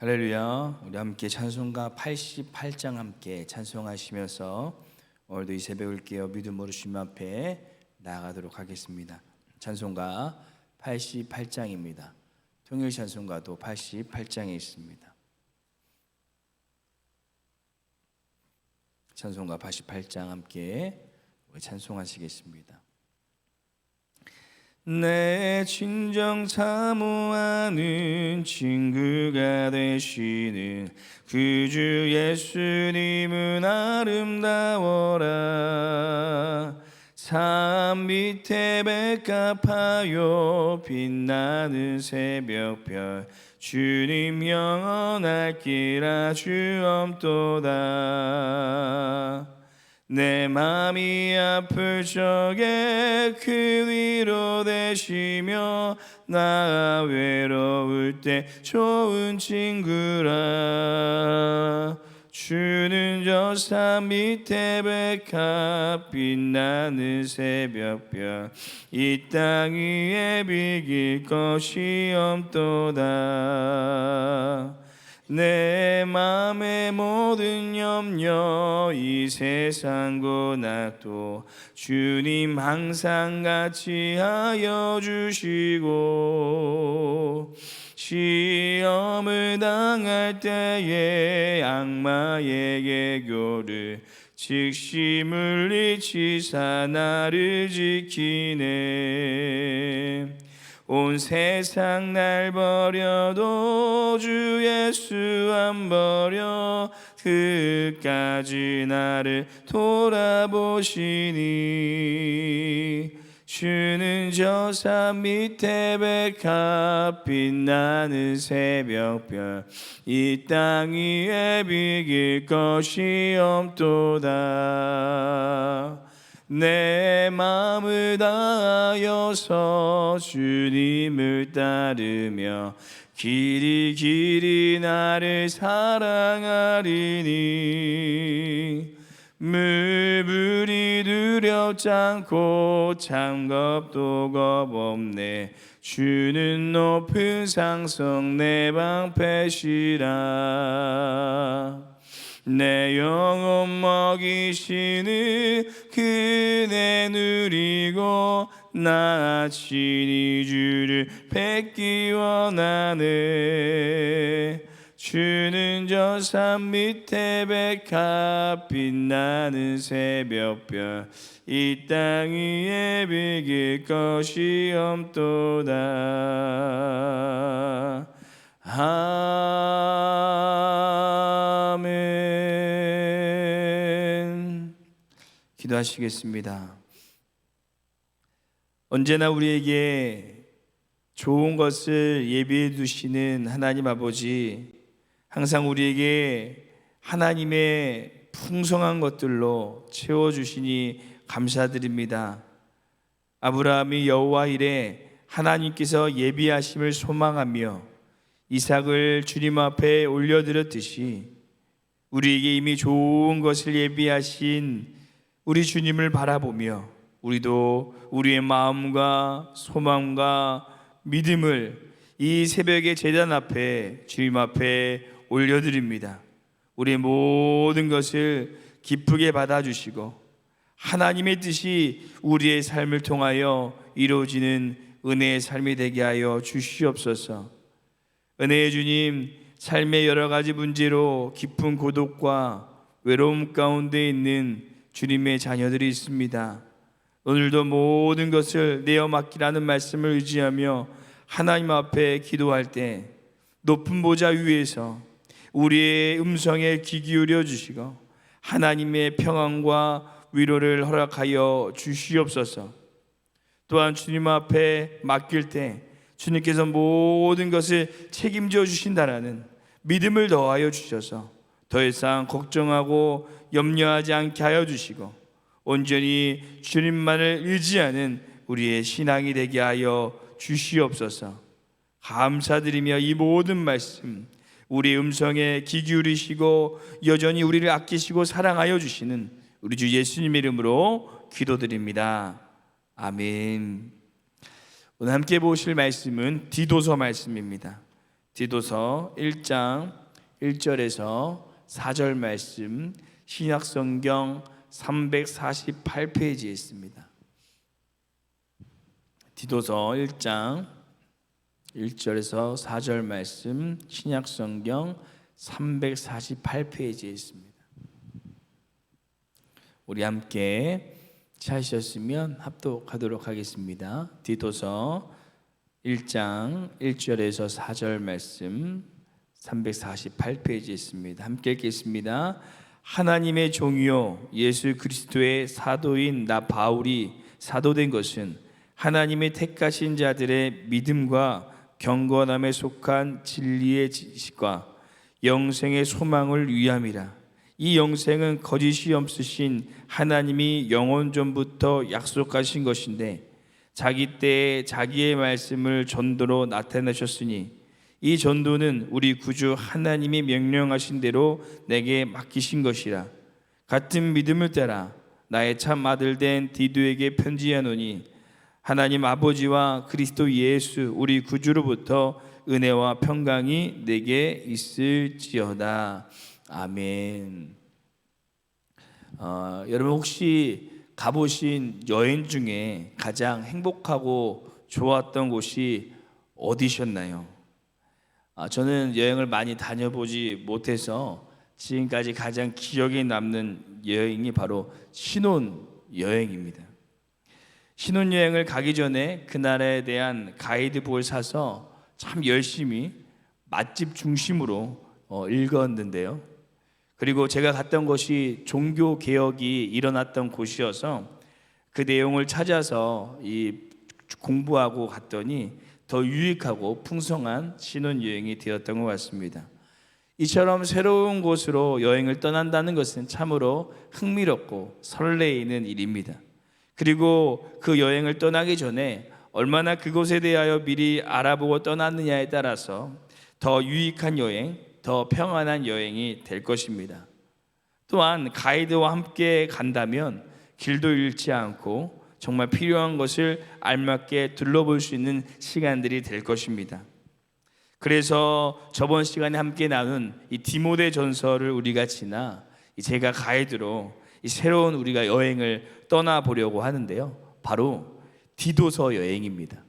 할렐루야. 우리 함께 찬송가 88장 함께 찬송하시면서 오늘도 이 새벽을 깨어 믿음으로 주님 앞에 나아가도록 하겠습니다. 찬송가 88장입니다. 통일 찬송가도 88장에 있습니다. 찬송가 88장 함께 찬송하시겠습니다. 내 친정 사모하는 친구가 되시는 그 주 예수님은 아름다워라. 산 밑에 백합하여 빛나는 새벽별 주님 영원할 길 아주 엄도다. 내 맘이 아플 적에 그 위로 되시며 나 외로울 때 좋은 친구라. 주는 저 산 밑에 백합 빛나는 새벽별 이 땅 위에 비길 것이 없도다. 내 맘의 모든 염려 이 세상 고난도 주님 항상 같이 하여 주시고, 시험을 당할 때에 악마의 계교를 즉시 물리치사 나를 지키네. 온 세상 날 버려도 주 예수 안 버려 끝까지 나를 돌아보시니. 주는 저 산 밑에 백합 빛나는 새벽별 이 땅 위에 비길 것이 없도다. 내 마음을 다하여서 주님을 따르며 길이 길이 나를 사랑하리니. 물불이 두렵지 않고 창겁도 겁없네. 주는 높은 상성 내 방패시라. 내 영혼 먹이시는 그네 누리고 나 친히 주를 뵙기 원하네. 주는 저 산 밑에 백합 빛나는 새벽별 이 땅 위에 비길 것이 없도다. 아멘. 기도하시겠습니다. 언제나 우리에게 좋은 것을 예비해 두시는 하나님 아버지, 항상 우리에게 하나님의 풍성한 것들로 채워주시니 감사드립니다. 아브라함이 여호와 이래 하나님께서 예비하심을 소망하며 이삭을 주님 앞에 올려드렸듯이 우리에게 이미 좋은 것을 예비하신 우리 주님을 바라보며 우리도 우리의 마음과 소망과 믿음을 이 새벽의 제단 앞에 주님 앞에 올려드립니다. 우리의 모든 것을 기쁘게 받아주시고 하나님의 뜻이 우리의 삶을 통하여 이루어지는 은혜의 삶이 되게 하여 주시옵소서. 은혜의 주님, 삶의 여러 가지 문제로 깊은 고독과 외로움 가운데 있는 주님의 자녀들이 있습니다. 오늘도 모든 것을 내어 맡기라는 말씀을 의지하며 하나님 앞에 기도할 때 높은 보좌 위에서 우리의 음성에 귀 기울여 주시고 하나님의 평안과 위로를 허락하여 주시옵소서. 또한 주님 앞에 맡길 때 주님께서 모든 것을 책임져 주신다라는 믿음을 더하여 주셔서 더 이상 걱정하고 염려하지 않게 하여 주시고 온전히 주님만을 의지하는 우리의 신앙이 되게 하여 주시옵소서. 감사드리며 이 모든 말씀 우리의 음성에 귀 기울이시고 여전히 우리를 아끼시고 사랑하여 주시는 우리 주 예수님의 이름으로 기도드립니다. 아멘. 오늘 함께 보실 말씀은 디도서 말씀입니다. 디도서 1장 1절에서 4절 말씀, 신약성경 348페이지에 있습니다. 디도서 1장 1절에서 4절 말씀, 신약성경 348페이지에 있습니다. 우리 함께 찾으셨으면 합독하도록 하겠습니다. 디도서 1장 1절에서 4절 말씀 348페이지에 있습니다. 함께 읽겠습니다. 하나님의 종이요 예수 그리스도의 사도인 나 바울이 사도된 것은 하나님의 택하신 자들의 믿음과 경건함에 속한 진리의 지식과 영생의 소망을 위함이라. 이 영생은 거짓이 없으신 하나님이 영원 전부터 약속하신 것인데 자기 때에 자기의 말씀을 전도로 나타내셨으니 이 전도는 우리 구주 하나님이 명령하신 대로 내게 맡기신 것이라. 같은 믿음을 따라 나의 참 아들 된 디도에게 편지하노니 하나님 아버지와 그리스도 예수 우리 구주로부터 은혜와 평강이 내게 있을지어다. 아멘. 여러분 혹시 가보신 여행 중에 가장 행복하고 좋았던 곳이 어디셨나요? 저는 여행을 많이 다녀보지 못해서 지금까지 가장 기억에 남는 여행이 바로 신혼여행입니다. 신혼여행을 가기 전에 그 나라에 대한 가이드북을 사서 참 열심히 맛집 중심으로 읽었는데요. 그리고 제가 갔던 곳이 종교 개혁이 일어났던 곳이어서 그 내용을 찾아서 공부하고 갔더니 더 유익하고 풍성한 신혼여행이 되었던 것 같습니다. 이처럼 새로운 곳으로 여행을 떠난다는 것은 참으로 흥미롭고 설레이는 일입니다. 그리고 그 여행을 떠나기 전에 얼마나 그곳에 대하여 미리 알아보고 떠났느냐에 따라서 더 유익한 여행, 더 평안한 여행이 될 것입니다. 또한 가이드와 함께 간다면 길도 잃지 않고 정말 필요한 것을 알맞게 둘러볼 수 있는 시간들이 될 것입니다. 그래서 저번 시간에 함께 나눈 이 디모데 전서를 우리가 지나 제가 가이드로 이 새로운 우리가 여행을 떠나보려고 하는데요. 바로 디도서 여행입니다.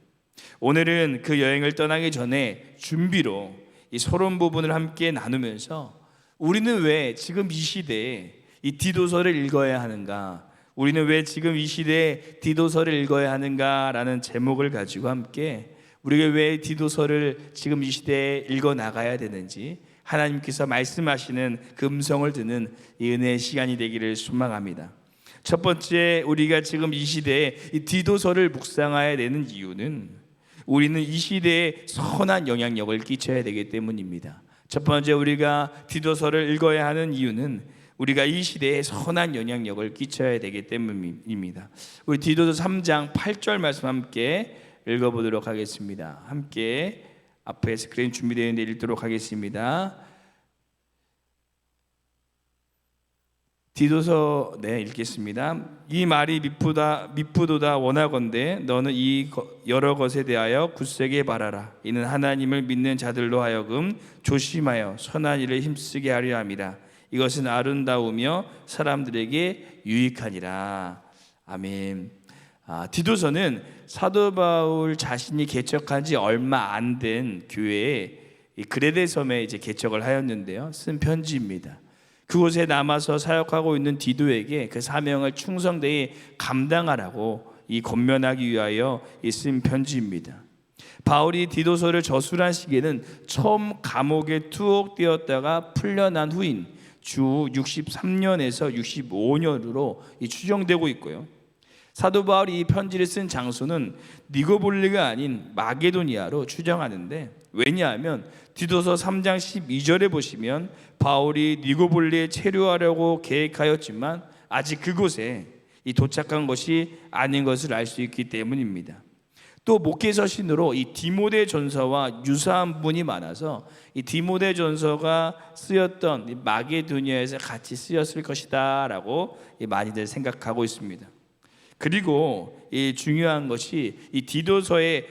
오늘은 그 여행을 떠나기 전에 준비로 이 서론 부분을 함께 나누면서 우리는 왜 지금 이 시대에 이 디도서를 읽어야 하는가? 우리는 왜 지금 이 시대에 디도서를 읽어야 하는가라는 제목을 가지고 함께 우리가 왜 디도서를 지금 이 시대에 읽어 나가야 되는지 하나님께서 말씀하시는 그 음성을 듣는 이 은혜의 시간이 되기를 소망합니다. 첫 번째, 우리가 지금 이 시대에 이 디도서를 묵상해야 되는 이유는 우리는 이 시대에 선한 영향력을 끼쳐야 되기 때문입니다. 첫 번째, 우리가 디도서를 읽어야 하는 이유는 우리가 이 시대에 선한 영향력을 끼쳐야 되기 때문입니다. 우리 디도서 3장 8절 말씀 함께 읽어보도록 하겠습니다. 함께 앞에 스크린 준비되어 있는데 읽도록 하겠습니다. 디도서 읽겠습니다. 이 말이 미쁘도다 원하건대 너는 이 여러 것에 대하여 굳세게 바라라. 이는 하나님을 믿는 자들로 하여금 조심하여 선한 일을 힘쓰게 하려 함이라. 이것은 아름다우며 사람들에게 유익하니라. 아멘. 디도서는 사도 바울 자신이 개척한 지 얼마 안 된 교회에 그레데 섬에 개척을 하였는데요. 쓴 편지입니다. 그곳에 남아서 사역하고 있는 디도에게 그 사명을 충성되이 감당하라고 권면하기 위하여 쓴 편지입니다. 바울이 디도서를 저술한 시기에는 처음 감옥에 투옥되었다가 풀려난 후인 주 63년에서 65년으로 추정되고 있고요. 사도 바울이 이 편지를 쓴 장소는 니고볼리가 아닌 마게도니아로 추정하는데, 왜냐하면 디도서 3장 12절에 보시면 바울이 니고볼리에 체류하려고 계획하였지만 아직 그곳에 도착한 것이 아닌 것을 알 수 있기 때문입니다. 또 목회서신으로 이 디모데 전서와 유사한 부분이 많아서 이 디모데 전서가 쓰였던 마게도니아에서 같이 쓰였을 것이다 라고 많이들 생각하고 있습니다. 그리고 이 중요한 것이 이 디도서의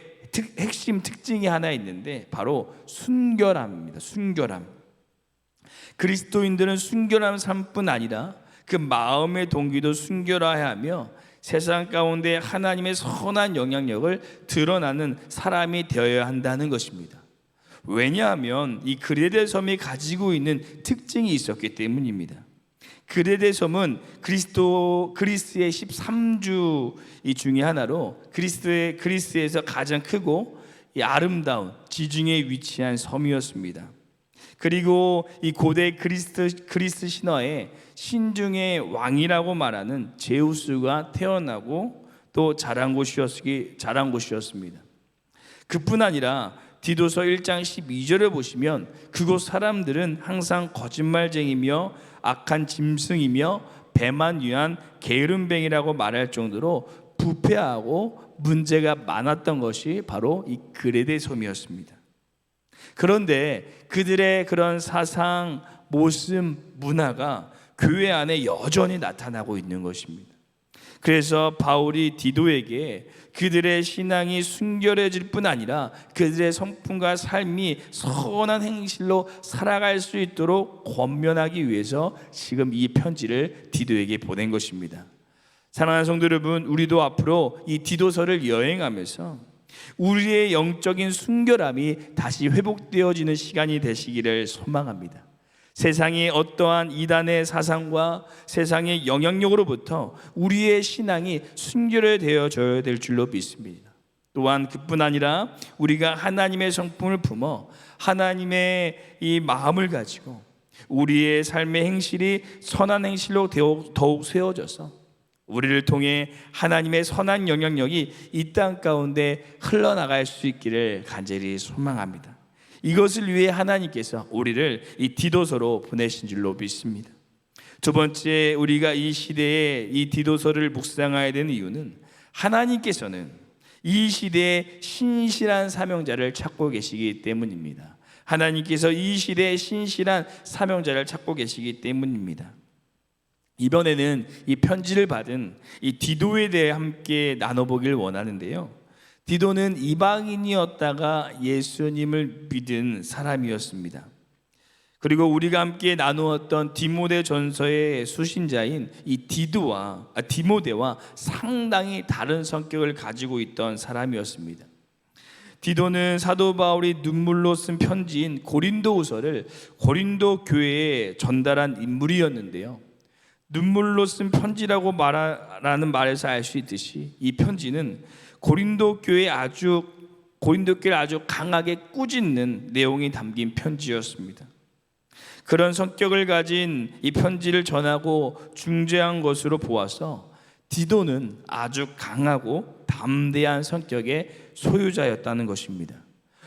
핵심 특징이 하나 있는데 바로 순결함입니다. 순결함. 그리스도인들은 순결한 삶뿐 아니라 그 마음의 동기도 순결해야 하며 세상 가운데 하나님의 선한 영향력을 드러나는 사람이 되어야 한다는 것입니다. 왜냐하면 이 그레데 섬이 가지고 있는 특징이 있었기 때문입니다. 그레데 섬은 그리스의 13주 중에 하나로 그리스에서 가장 크고 아름다운 지중해에 위치한 섬이었습니다. 그리고 이 고대 그리스 신화에 신중의 왕이라고 말하는 제우스가 태어나고 또 자란 곳이었습니다. 그뿐 아니라 디도서 1장 12절을 보시면 그곳 사람들은 항상 거짓말쟁이며 악한 짐승이며 배만 위한 게으름뱅이라고 말할 정도로 부패하고 문제가 많았던 것이 바로 이 그레데 섬이었습니다. 그런데 그들의 그런 사상, 모습, 문화가 교회 안에 여전히 나타나고 있는 것입니다. 그래서 바울이 디도에게 그들의 신앙이 순결해질 뿐 아니라 그들의 성품과 삶이 선한 행실로 살아갈 수 있도록 권면하기 위해서 지금 이 편지를 디도에게 보낸 것입니다. 사랑하는 성도 여러분, 우리도 앞으로 이 디도서를 여행하면서 우리의 영적인 순결함이 다시 회복되어지는 시간이 되시기를 소망합니다. 세상의 어떠한 이단의 사상과 세상의 영향력으로부터 우리의 신앙이 순결되어져야 될 줄로 믿습니다. 또한 그뿐 아니라 우리가 하나님의 성품을 품어 하나님의 이 마음을 가지고 우리의 삶의 행실이 선한 행실로 더욱 세워져서 우리를 통해 하나님의 선한 영향력이 이 땅 가운데 흘러나갈 수 있기를 간절히 소망합니다. 이것을 위해 하나님께서 우리를 이 디도서로 보내신 줄로 믿습니다. 두 번째, 우리가 이 시대에 이 디도서를 묵상해야 되는 이유는 하나님께서는 이 시대에 신실한 사명자를 찾고 계시기 때문입니다. 하나님께서 이 시대에 신실한 사명자를 찾고 계시기 때문입니다. 이번에는 이 편지를 받은 이 디도에 대해 함께 나눠보길 원하는데요. 디도는 이방인이었다가 예수님을 믿은 사람이었습니다. 그리고 우리가 함께 나누었던 디모데 전서의 수신자인 이 디모데와 상당히 다른 성격을 가지고 있던 사람이었습니다. 디도는 사도 바울이 눈물로 쓴 편지인 고린도후서를 고린도 교회에 전달한 인물이었는데요. 눈물로 쓴 편지라고 말하는 말에서 알 수 있듯이 이 편지는 고린도 교회를 아주 강하게 꾸짖는 내용이 담긴 편지였습니다. 그런 성격을 가진 이 편지를 전하고 중재한 것으로 보아서 디도는 아주 강하고 담대한 성격의 소유자였다는 것입니다.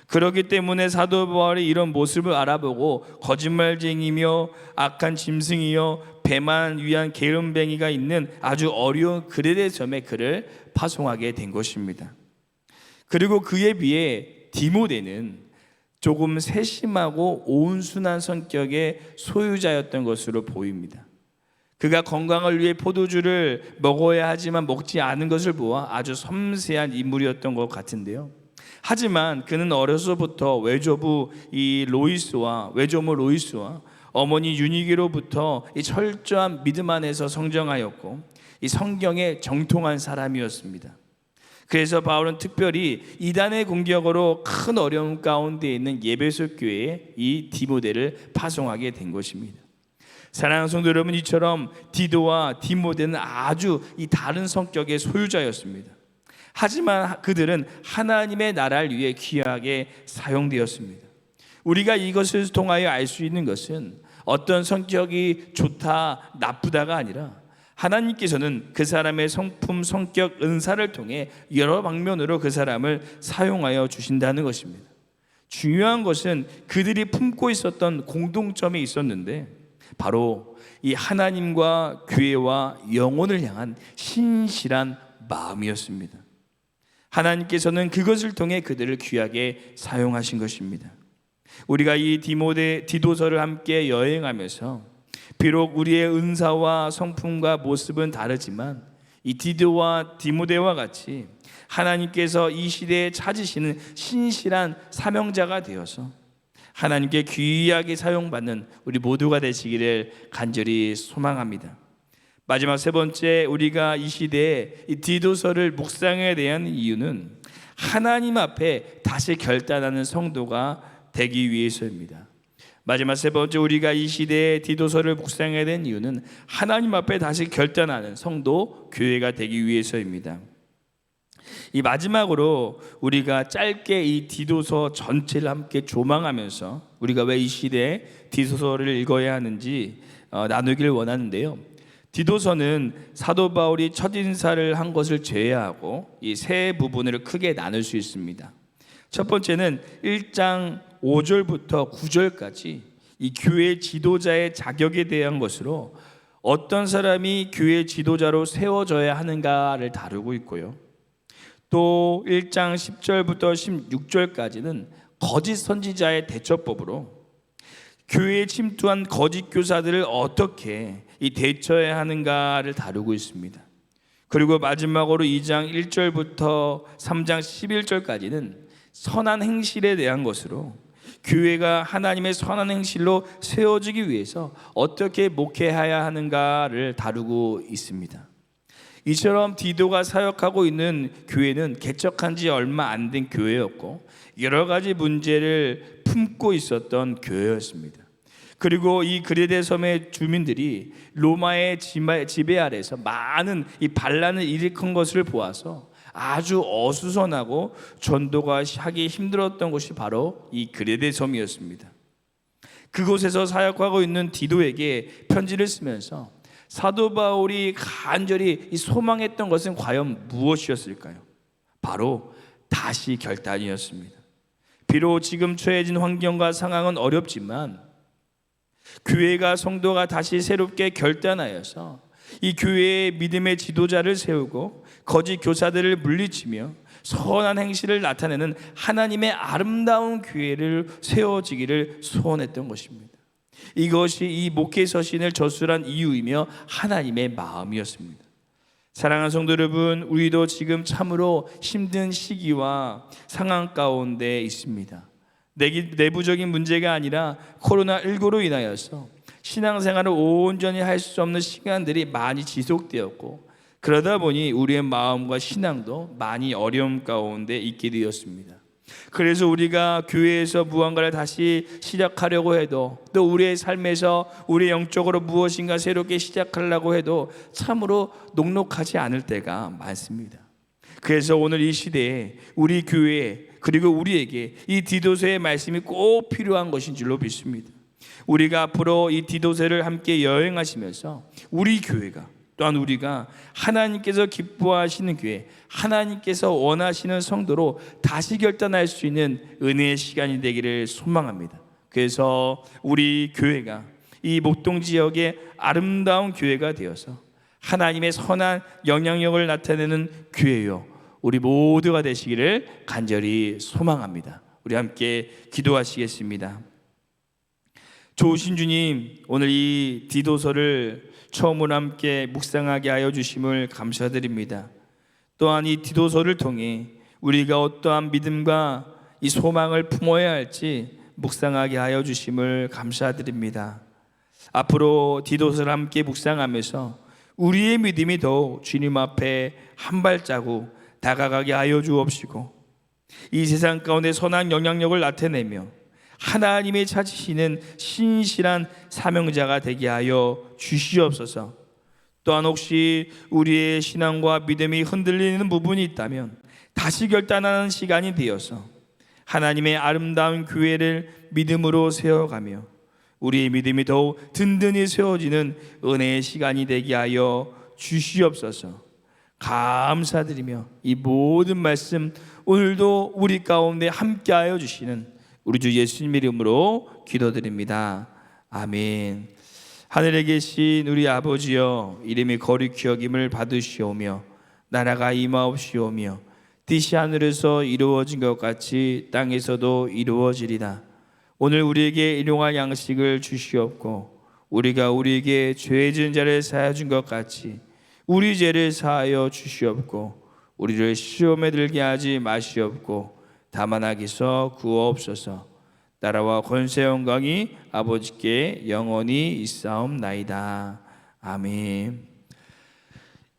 그렇기 때문에 사도 바울이 이런 모습을 알아보고 거짓말쟁이며 악한 짐승이요 배만 위한 게으름뱅이가 있는 아주 어려운 그레데 섬에 그를 파송하게 된 것입니다. 그리고 그에 비해 디모데는 조금 세심하고 온순한 성격의 소유자였던 것으로 보입니다. 그가 건강을 위해 포도주를 먹어야 하지만 먹지 않은 것을 보아 아주 섬세한 인물이었던 것 같은데요. 하지만 그는 어려서부터 외조모 로이스와 어머니 유니게로부터 이 철저한 믿음 안에서 성장하였고 이 성경에 정통한 사람이었습니다. 그래서 바울은 특별히 이단의 공격으로 큰 어려움 가운데 있는 예배소 교회에 이 디모데를 파송하게 된 것입니다. 사랑하는 성도 여러분, 이처럼 디도와 디모데는 아주 이 다른 성격의 소유자였습니다. 하지만 그들은 하나님의 나라를 위해 귀하게 사용되었습니다. 우리가 이것을 통하여 알 수 있는 것은 어떤 성격이 좋다, 나쁘다가 아니라 하나님께서는 그 사람의 성품, 성격, 은사를 통해 여러 방면으로 그 사람을 사용하여 주신다는 것입니다. 중요한 것은 그들이 품고 있었던 공동점이 있었는데 바로 이 하나님과 교회와 영혼을 향한 신실한 마음이었습니다. 하나님께서는 그것을 통해 그들을 귀하게 사용하신 것입니다. 우리가 이 디도서를 함께 여행하면서 비록 우리의 은사와 성품과 모습은 다르지만 이 디도와 디모데와 같이 하나님께서 이 시대에 찾으시는 신실한 사명자가 되어서 하나님께 귀하게 사용받는 우리 모두가 되시기를 간절히 소망합니다. 마지막 세 번째, 우리가 이 시대에 이 디도서를 묵상해야 되는 이유는 하나님 앞에 다시 결단하는 성도가 되기 위해서입니다. 마지막 세 번째, 우리가 이 시대에 디도서를 묵상해야 되는 이유는 하나님 앞에 다시 결단하는 성도, 교회가 되기 위해서입니다. 이 마지막으로 우리가 짧게 이 디도서 전체를 함께 조망하면서 우리가 왜 이 시대에 디도서를 읽어야 하는지 나누기를 원하는데요. 디도서는 사도 바울이 첫 인사를 한 것을 제외하고 이 세 부분을 크게 나눌 수 있습니다. 첫 번째는 1장 5절부터 9절까지 이 교회 지도자의 자격에 대한 것으로 어떤 사람이 교회 지도자로 세워져야 하는가를 다루고 있고요. 또 1장 10절부터 16절까지는 거짓 선지자의 대처법으로 교회에 침투한 거짓 교사들을 어떻게 대처해야 하는가를 다루고 있습니다. 그리고 마지막으로 2장 1절부터 3장 11절까지는 선한 행실에 대한 것으로 교회가 하나님의 선한 행실로 세워지기 위해서 어떻게 목회해야 하는가를 다루고 있습니다. 이처럼 디도가 사역하고 있는 교회는 개척한 지 얼마 안 된 교회였고 여러 가지 문제를 품고 있었던 교회였습니다. 그리고 이 그레데 섬의 주민들이 로마의 지배 아래서 많은 이 반란을 일으킨 것을 보아서 아주 어수선하고 전도가 하기 힘들었던 곳이 바로 이 그레데 섬이었습니다. 그곳에서 사역하고 있는 디도에게 편지를 쓰면서 사도 바울이 간절히 소망했던 것은 과연 무엇이었을까요? 바로 다시 결단이었습니다. 비록 지금 처해진 환경과 상황은 어렵지만 교회가 성도가 다시 새롭게 결단하여서 이 교회의 믿음의 지도자를 세우고 거짓 교사들을 물리치며 선한 행실을 나타내는 하나님의 아름다운 교회를 세워지기를 소원했던 것입니다. 이것이 이 목회 서신을 저술한 이유이며 하나님의 마음이었습니다. 사랑하는 성도 여러분, 우리도 지금 참으로 힘든 시기와 상황 가운데 있습니다. 내부적인 문제가 아니라 코로나19로 인하여서 신앙생활을 온전히 할 수 없는 시간들이 많이 지속되었고 그러다 보니 우리의 마음과 신앙도 많이 어려움 가운데 있게 되었습니다. 그래서 우리가 교회에서 무언가를 다시 시작하려고 해도 또 우리의 삶에서 우리 영적으로 무엇인가 새롭게 시작하려고 해도 참으로 녹록하지 않을 때가 많습니다. 그래서 오늘 이 시대에 우리 교회에 그리고 우리에게 이 디도서의 말씀이 꼭 필요한 것인 줄로 믿습니다. 우리가 앞으로 이 디도서를 함께 여행하시면서 우리 교회가 또한 우리가 하나님께서 기뻐하시는 교회, 하나님께서 원하시는 성도로 다시 결단할 수 있는 은혜의 시간이 되기를 소망합니다. 그래서 우리 교회가 이 목동 지역의 아름다운 교회가 되어서 하나님의 선한 영향력을 나타내는 교회요, 우리 모두가 되시기를 간절히 소망합니다. 우리 함께 기도하시겠습니다. 좋으신 주님, 오늘 이 디도서를 처음으로 함께 묵상하게 하여 주심을 감사드립니다. 또한 이 디도서를 통해 우리가 어떠한 믿음과 이 소망을 품어야 할지 묵상하게 하여 주심을 감사드립니다. 앞으로 디도서를 함께 묵상하면서 우리의 믿음이 더 주님 앞에 한 발자국 다가가게 하여 주옵시고 이 세상 가운데 선한 영향력을 나타내며 하나님의 찾으시는 신실한 사명자가 되게 하여 주시옵소서. 또한 혹시 우리의 신앙과 믿음이 흔들리는 부분이 있다면 다시 결단하는 시간이 되어서 하나님의 아름다운 교회를 믿음으로 세워가며 우리의 믿음이 더욱 든든히 세워지는 은혜의 시간이 되게 하여 주시옵소서. 감사드리며 이 모든 말씀 오늘도 우리 가운데 함께하여 주시는 우리 주 예수님 이름으로 기도드립니다. 아멘. 하늘에 계신 우리 아버지여, 이름이 거룩히 여김을 받으시오며 나라가 임하옵시오며 뜻이 하늘에서 이루어진 것 같이 땅에서도 이루어지리다. 오늘 우리에게 일용할 양식을 주시옵고 우리가 우리에게 죄 지은 자를 사하여 준 것 같이 우리 죄를 사하여 주시옵고 우리를 시험에 들게 하지 마시옵고 다만 악에서 구하옵소서. 나라와 권세 영광이 아버지께 영원히 있사옵나이다. 아멘.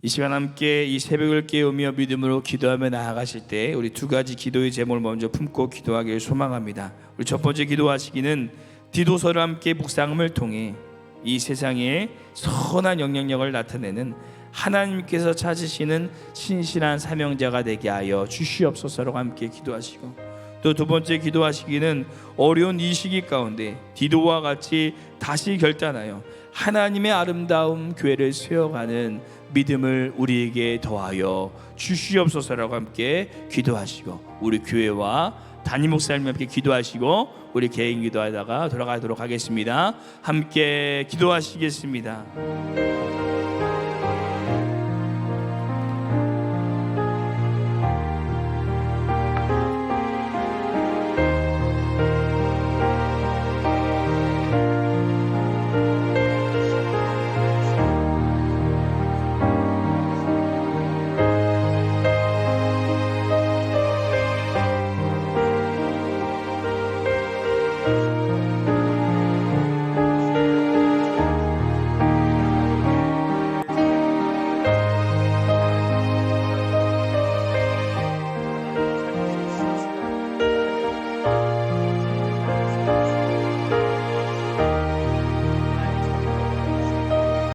이 시간 함께 이 새벽을 깨우며 믿음으로 기도하며 나아가실 때 우리 두 가지 기도의 제목을 먼저 품고 기도하기를 소망합니다. 우리 첫 번째 기도하시기는 디도서를 함께 묵상함을 통해 이 세상에 선한 영향력을 나타내는 하나님께서 찾으시는 신실한 사명자가 되게 하여 주시옵소서로 함께 기도하시고, 또 두 번째 기도하시기는 어려운 이 시기 가운데 디도와 같이 다시 결단하여 하나님의 아름다운 교회를 세워가는 믿음을 우리에게 더하여 주시옵소서라고 함께 기도하시고, 우리 교회와 담임 목사님 함께 기도하시고 우리 개인 기도하다가 돌아가도록 하겠습니다. 함께 기도하시겠습니다.